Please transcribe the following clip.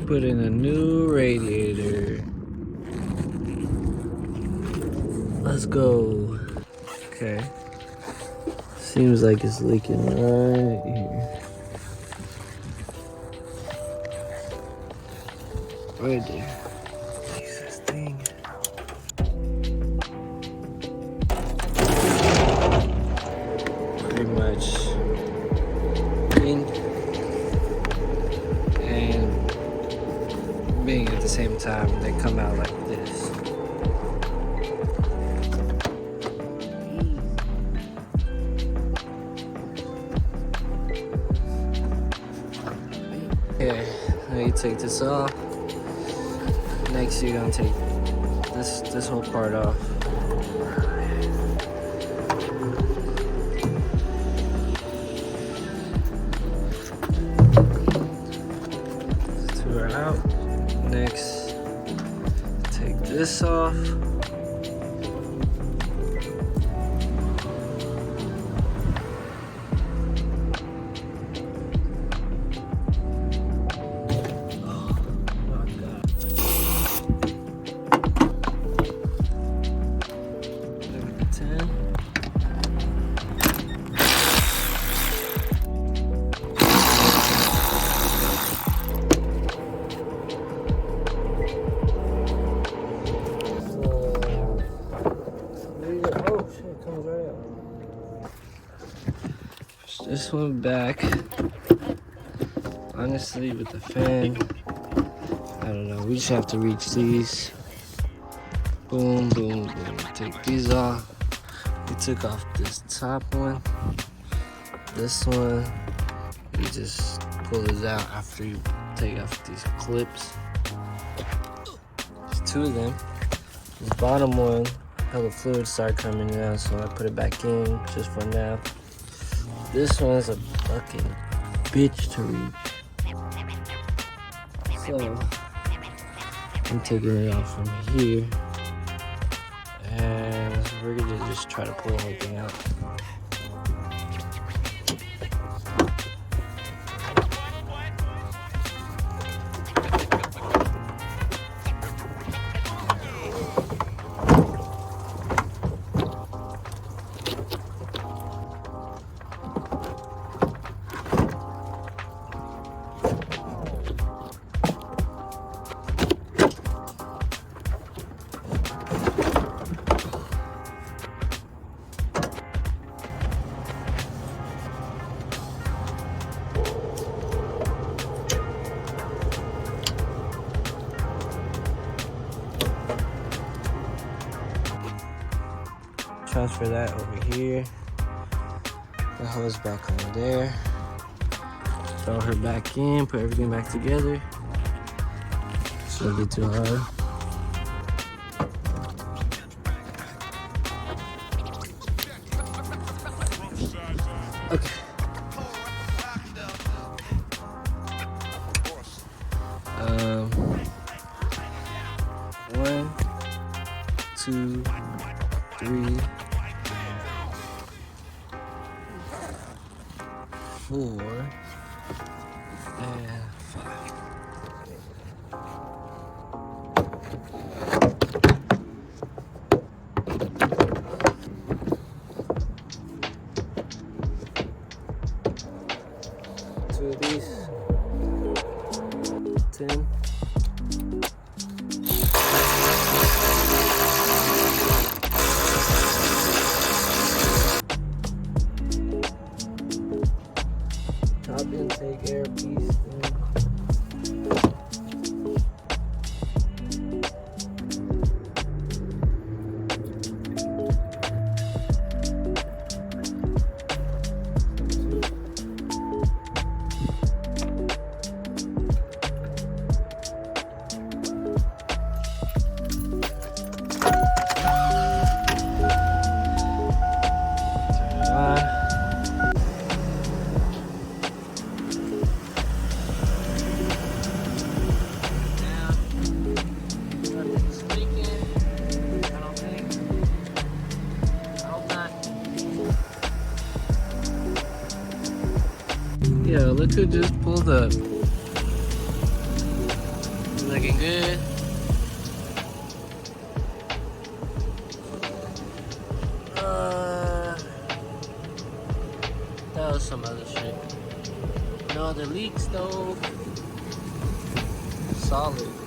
Put in a new radiator. Let's go. Okay. Seems like it's leaking right here. Right there. Jesus thing. Pretty much in and being at the same time, they come out like this. Okay, now you take this off. Next, you're gonna take this whole part off. Two are out. Next, take this off. This one back. Honestly, with the fan, I don't know. We just have to reach these. Boom, boom, boom. Take these off. We took off this top one. This one, you just pull this out after you take off these clips. There's two of them. This bottom one, hella fluid started coming out, so I put it back in just for now. This one's a fucking bitch to reach. So I'm taking it off from here, and we're gonna just try to pull the whole thing out. Transfer that over here. The hose back on there. Throw her back in, put everything back together. Shouldn't be too hard. Okay. 1, 2, 3, 4, and 5. Two of these. 10. Top intake air piece thing. Yo, look who just pulled up. looking good. That was some other shit. No other leaks though. Solid.